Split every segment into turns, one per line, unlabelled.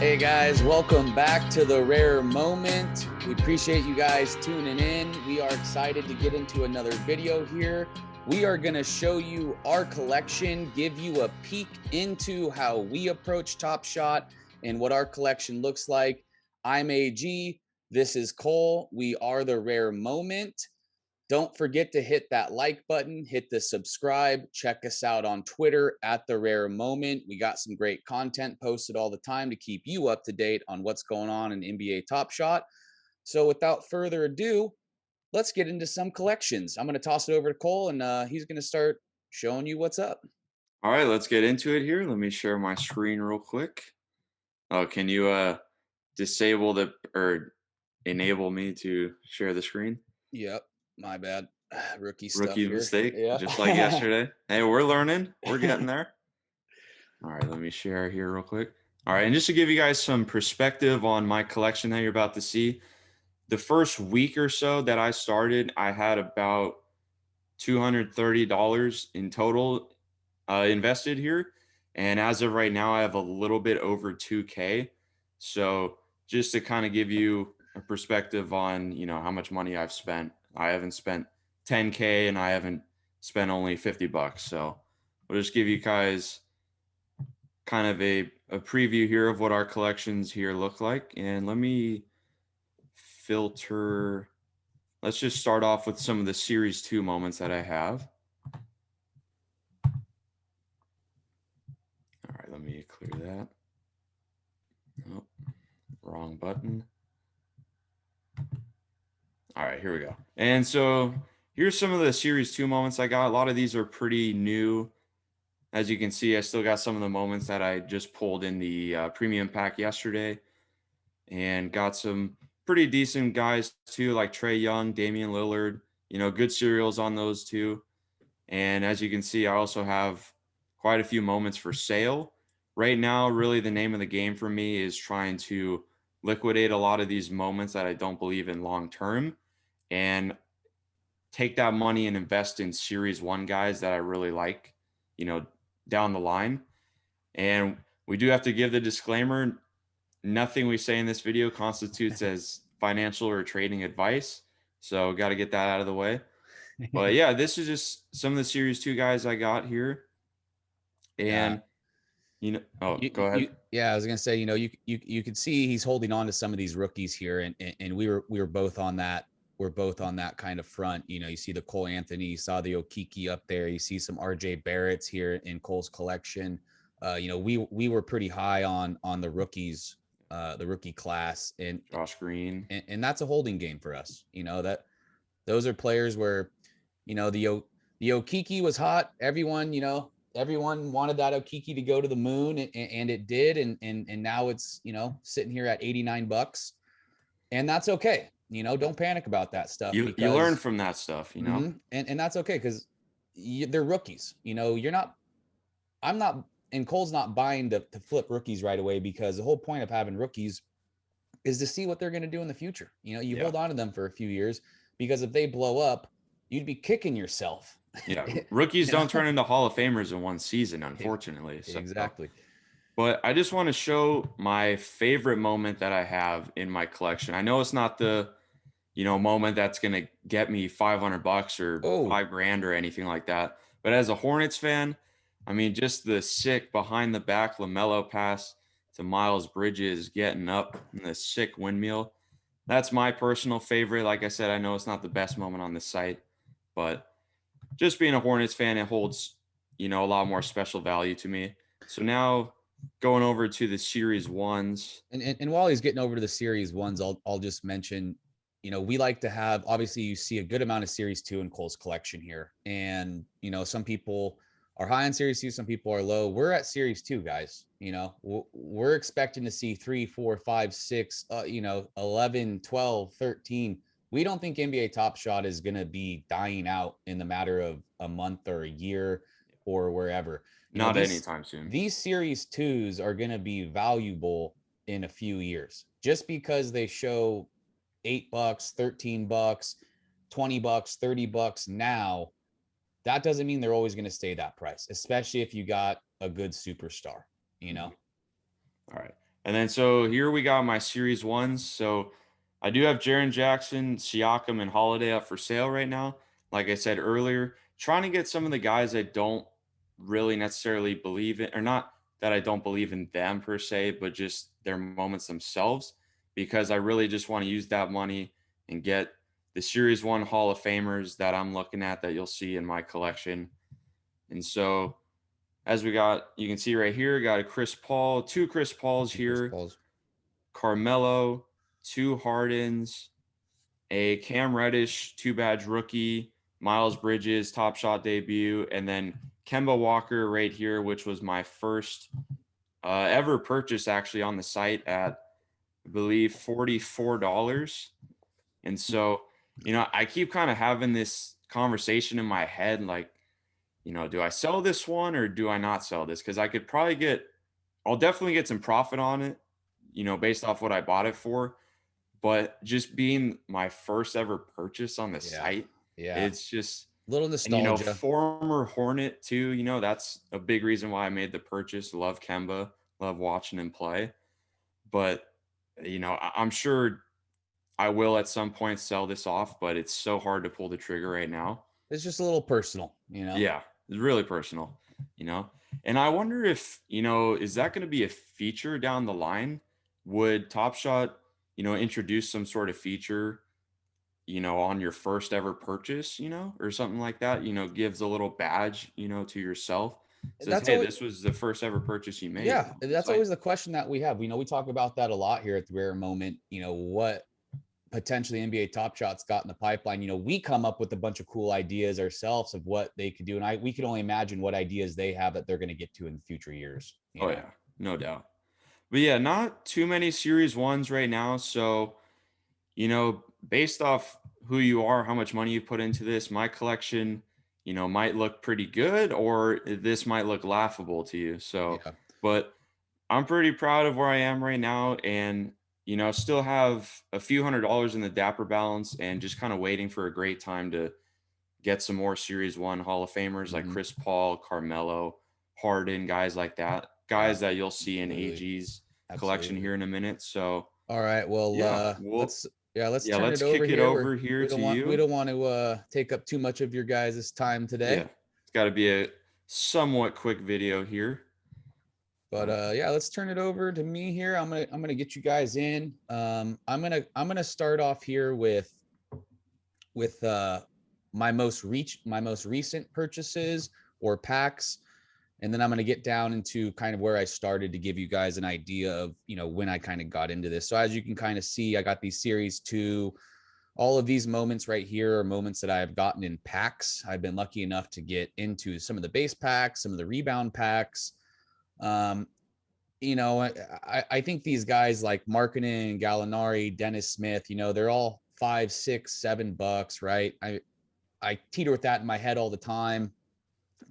Hey guys, welcome back to the Rare Moment. We appreciate you guys tuning in. We are excited to get into another video here. We are going to show you our collection, give you a peek into how we approach TopShot and what our collection looks like. I'm AG. This is Cole. We are the Rare Moment. Don't forget to hit that like button, hit the subscribe, check us out on Twitter at The Rare Moment. We got some great content posted all the time to keep you up to date on what's going on in NBA Top Shot. So without further ado, let's get into some collections. I'm going to toss it over to Cole and he's going to start showing you what's up.
All right, let's get into it here. Let me share my screen real quick. Oh, can you disable the or enable me to share the screen?
Yep, my bad. Rookie stuff
Rookie
here.
mistake, just like
Yeah.
yesterday. Hey, we're learning. We're getting there. All right, let me share here real quick. All right, and just to give you guys some perspective on my collection that you're about to see, the first week or so that I started, I had about $230 in total invested here. And as of right now, I have a little bit over 2K. So just to kind of give you a perspective on, how much money I've spent, I haven't spent 10K and I haven't spent only $50. So we'll just give you guys kind of a preview here of what our collections here look like. And let me filter. Let's just start off with some of the Series 2 moments that I have. All right, let me clear that. Oh, wrong button. All right, here we go. And so here's some of the Series 2 moments I got. A lot of these are pretty new. As you can see, I still got some of the moments that I just pulled in the premium pack yesterday, and got some pretty decent guys too, like Trae Young, Damian Lillard, good serials on those too. And as you can see, I also have quite a few moments for sale. Right now, really the name of the game for me is trying to liquidate a lot of these moments that I don't believe in long term and take that money and invest in Series 1 guys that I really like, down the line. And we do have to give the disclaimer, nothing we say in this video constitutes as financial or trading advice. So got to get that out of the way. But yeah, this is just some of the Series 2 guys I got here.
Yeah.
And go ahead.
Yeah, I was gonna say, you could see he's holding on to some of these rookies here, and we were both on that. We're both on that kind of front. You see the Cole Anthony, you saw the Okiki up there, you see some RJ Barrett's here in Cole's collection. We were pretty high on the rookies, the rookie class, and
Josh Green.
and that's a holding game for us. That those are players where, the Okiki was hot. Everyone wanted that Okiki to go to the moon, and it did. And now it's, sitting here at $89, and that's okay. Don't panic about that stuff
You learn
because
from that stuff,
and that's okay because they're rookies. I'm not, and Cole's not buying to flip rookies right away, because the whole point of having rookies is to see what they're going to do in the future. You
Yeah.
hold on to them for a few years, because if they blow up, you'd be kicking yourself.
Yeah. Rookies don't turn into Hall of Famers in one season, unfortunately. So,
Exactly.
but I just want to show my favorite moment that I have in my collection. I know it's not the, moment that's going to get me $500 or
Oh,
$5,000 or anything like that. But as a Hornets fan, I mean, just the sick behind the back LaMelo pass to Miles Bridges getting up in the sick windmill. That's my personal favorite. Like I said, I know it's not the best moment on the site, but just being a Hornets fan, it holds, a lot more special value to me. So now going over to the Series 1s.
and while he's getting over to the Series 1s, I'll just mention, we like to have, obviously you see a good amount of Series 2 in Cole's collection here. And, some people are high on Series 2, some people are low. We're at Series 2, guys. We're expecting to see 3, 4, 5, 6, 11, 12, 13. We don't think NBA Top Shot is going to be dying out in the matter of a month or a year or wherever.
Not
These
anytime soon.
these Series 2s are going to be valuable in a few years, just because they show $8, $13, $20, $30 now. That doesn't mean they're always going to stay that price, especially if you got a good superstar.
All right. And then so here we got my series ones. So I do have Jaren Jackson, Siakam, and Holiday up for sale right now. Like I said earlier, trying to get some of the guys I don't really necessarily believe in, or not that I don't believe in them per se, but just their moments themselves, because I really just want to use that money and get the Series 1 Hall of Famers that I'm looking at that you'll see in my collection. And so as we got, you can see right here, got a Chris Paul, two Chris Pauls
Chris
here,
Paul's.
Carmelo, two Hardens, a Cam Reddish two badge rookie, Miles Bridges Top Shot debut, and then Kemba Walker right here, which was my first ever purchase actually on the site at, I believe, $44. And so, I keep kind of having this conversation in my head, like, do I sell this one or do I not sell this? Because I could probably I'll definitely get some profit on it, based off what I bought it for. But just being my first ever purchase on the
Yeah.
site,
Yeah.
it's just,
Little
and
nostalgia.
former Hornet too, that's a big reason why I made the purchase. Love Kemba, love watching him play. But, I'm sure I will at some point sell this off, but it's so hard to pull the trigger right now.
It's just a little personal,
Yeah, it's really personal, you know. And I wonder if, is that going to be a feature down the line? Would Top Shot, introduce some sort of feature, on your first ever purchase, or something like that, gives a little badge, to yourself. Says,
That's
hey,
always,
this was the first ever purchase you made
yeah,
on the
that's
site.
always the question that we have. We talk about that a lot here at the Rare Moment. What potentially NBA Top Shots got in the pipeline. We come up with a bunch of cool ideas ourselves of what they could do, and we can only imagine what ideas they have that they're going to get to in future years.
Oh yeah, no doubt. But yeah, not too many series ones right now. So, based off who you are, how much money you put into this, my collection, might look pretty good or this might look laughable to you. So,
Yeah.
but I'm pretty proud of where I am right now and, still have a few $100s in the Dapper balance and just kind of waiting for a great time to get some more Series 1 Hall of Famers like
Mhm.
Chris Paul, Carmelo, Harden, guys like that,
Yeah.
guys that you'll see in
Absolutely.
AG's collection
Absolutely.
here in a minute. So,
All right. Well,
yeah,
let's
yeah,
turn
let's
it over
kick it
here.
over here to
We
you.
don't want to take up too much of your guys' time
Yeah,
today.
it's got to be a somewhat quick video here.
But yeah, let's turn it over to me here. I'm gonna get you guys in. I'm gonna start off here with my most recent purchases or packs, and then I'm gonna get down into kind of where I started to give you guys an idea of when I kind of got into this. So as you can kind of see, I got these series 2. All of these moments right here are moments that I've gotten in packs. I've been lucky enough to get into some of the base packs, some of the rebound packs. Um, I think these guys like Markkinen, Gallinari, Dennis Smith, they're all $5, $6, $7, right? I teeter with that in my head all the time.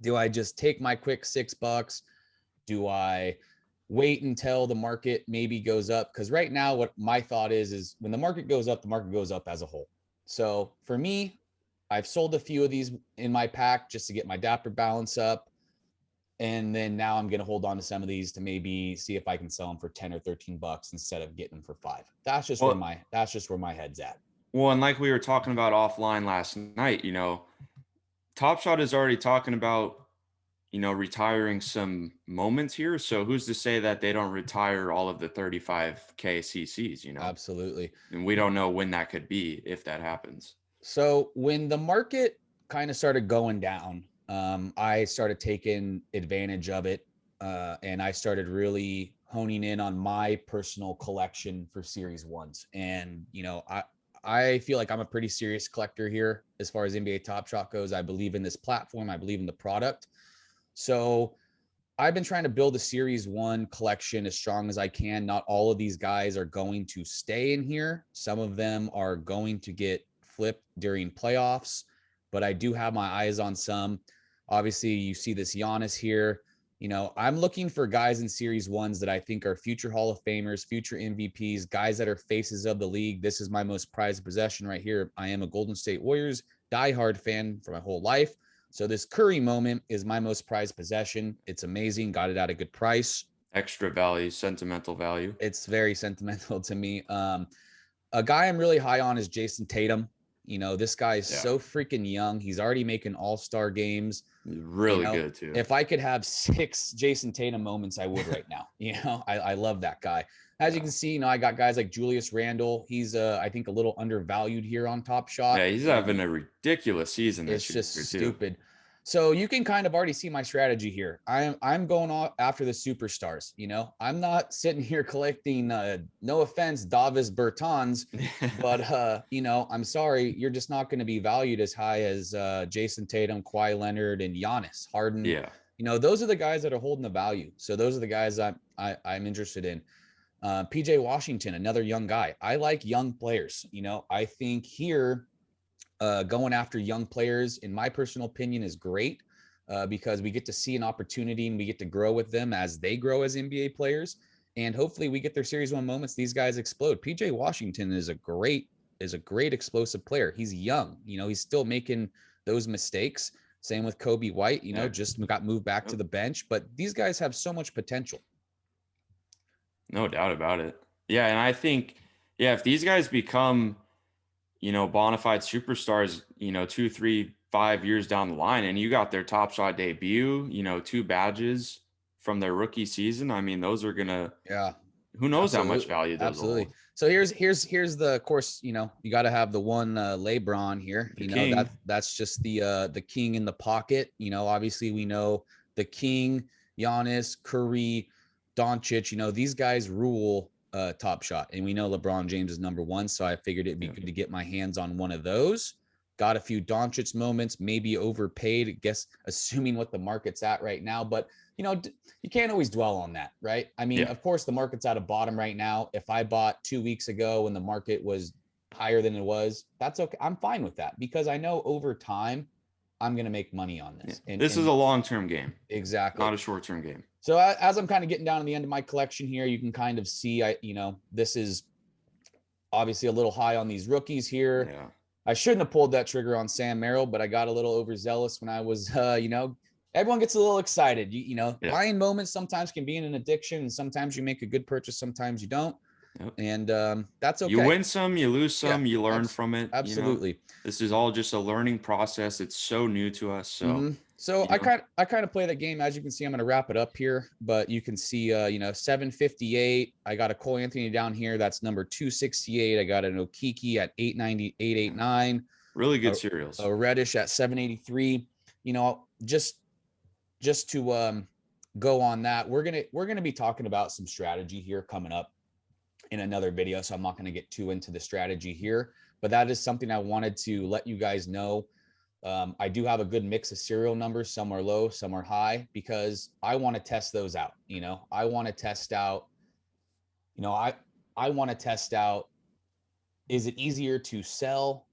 Do I just take my quick $6? Do I wait until the market maybe goes up? Because right now, what my thought is when the market goes up as a whole. So for me, I've sold a few of these in my pack just to get my Dapper balance up. And then now I'm going to hold on to some of these to maybe see if I can sell them for 10 or $13 instead of getting them for 5.
Well,
That's just where my head's at.
well, and like we were talking about offline last night, Top Shot is already talking about, retiring some moments here. So who's to say that they don't retire all of the 35K CCs,
Absolutely.
and we don't know when that could be if that happens.
So when the market kind of started going down, I started taking advantage of it, and I started really honing in on my personal collection for Series Ones. And I feel like I'm a pretty serious collector here as far as NBA Top Shot goes. I believe in this platform. I believe in the product. So I've been trying to build a Series 1 collection as strong as I can. Not all of these guys are going to stay in here. Some of them are going to get flipped during playoffs, but I do have my eyes on some. Obviously, you see this Giannis here. I'm looking for guys in Series 1s that I think are future Hall of Famers, future MVPs, guys that are faces of the league. This is my most prized possession right here. I am a Golden State Warriors diehard fan for my whole life. So this Curry moment is my most prized possession. It's amazing. Got it at a good price.
Extra value, sentimental value.
It's very sentimental to me. A guy I'm really high on is Jason Tatum. You know, this guy is
Yeah.
so freaking young. He's already making all-star games. You
Really
know,
good too.
if I could have 6 Jason Tatum moments, I would right now. You know, I love that guy. As you
Yeah.
can see, you know, I got guys like Julius Randle. He's I think a little undervalued here on Top Shot.
Yeah, he's having a ridiculous season
It's
this year
just
too.
stupid. So you can kind of already see my strategy here. I'm going off after the superstars. You know, I'm not sitting here collecting. No offense, Davis Bertans, but you know, I'm sorry, you're just not going to be valued as high as Jason Tatum, Kawhi Leonard, and Giannis, Harden.
Yeah.
You know, those are the guys that are holding the value. So those are the guys I'm interested in. PJ Washington, another young guy. I like young players. You know, I think here going after young players, in my personal opinion, is great because we get to see an opportunity and we get to grow with them as they grow as NBA players. And hopefully we get their series one moments. These guys explode. PJ Washington is a great explosive player. He's young. You know, he's still making those mistakes. Same with Kobe White, you know,
Yeah.
just got moved back to the bench. But these guys have so much potential.
No doubt about it. Yeah, and I think, yeah, if these guys become, bona fide superstars, 2, 3, 5 years down the line, and you got their Top Shot debut, 2 badges from their rookie season, I mean, those are gonna,
Yeah.
who knows how much
Absolutely.
value those will
Absolutely.
hold.
So here's the, of course, you know, you got to have the one LeBron here.
The
You know,
king.
that's just the king in the pocket. You know, obviously we know the king, Giannis, Curry, Doncic, you know, these guys rule Top Shot. And we know LeBron James is number 1, so I figured it'd be good to get my hands on one of those. Got a few Doncic moments, maybe overpaid, I guess, assuming what the market's at right now, but you know, you can't always dwell on that, right? I mean,
Yeah.
of course, the market's at a bottom right now. If I bought 2 weeks ago when the market was higher than it was, that's okay. I'm fine with that because I know over time I'm going to make money on this.
Yeah. This is a long-term game,
Exactly.
not a short-term game.
So as I'm kind of getting down to the end of my collection here, you can kind of see, this is obviously a little high on these rookies here.
Yeah.
I shouldn't have pulled that trigger on Sam Merrill, but I got a little overzealous when I was, everyone gets a little excited. Yeah. Buying moments sometimes can be an addiction, and sometimes you make a good purchase, sometimes you don't.
Yep.
And that's okay.
You win some, you lose some, you learn from it.
Absolutely.
This is all just a learning process. It's so new to us. So,
so I kind of play that game. As you can see, I'm going to wrap it up here, but you can see, 758. I got a Cole Anthony down here. That's number 268. I got an Okiki at 890, 889.
Really good serials.
A Reddish at 783. You know, just to go on that, we're gonna be talking about some strategy here coming up in another video, so I'm not going to get too into the strategy here, but that is something I wanted to let you guys know. I do have a good mix of serial numbers. Some are low, some are high, because I want to test those out. I want to test out, I want to test out, is it easier to sell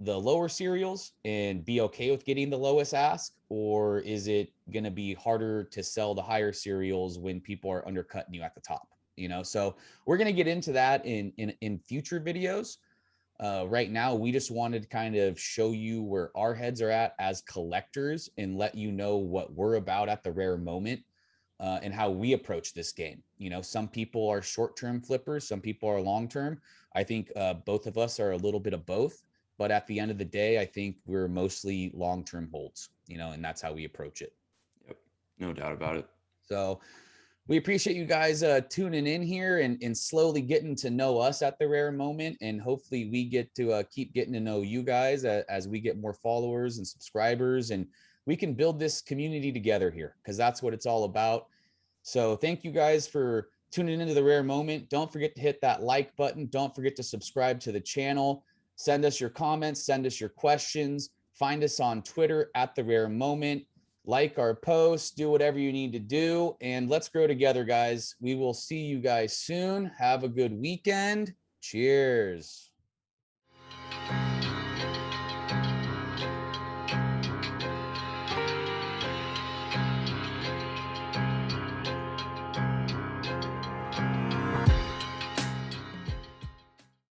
the lower serials and be okay with getting the lowest ask, or is it going to be harder to sell the higher serials when people are undercutting you at the top? So we're going to get into that in future videos. Right now, we just wanted to kind of show you where our heads are at as collectors and let you know what we're about at the rare moment, and how we approach this game. Some people are short-term flippers, some people are long-term. I think both of us are a little bit of both, but at the end of the day, I think we're mostly long-term holds, and that's how we approach it.
Yep, no doubt about it.
So we appreciate you guys tuning in here and slowly getting to know us at the rare moment. And hopefully we get to keep getting to know you guys as we get more followers and subscribers, and we can build this community together here, because that's what it's all about. So thank you guys for tuning into the rare moment. Don't forget to hit that like button. Don't forget to subscribe to the channel. Send us your comments, send us your questions. Find us on Twitter at the rare moment. Like our posts, do whatever you need to do, and let's grow together, guys. We will see you guys soon. Have a good weekend. Cheers.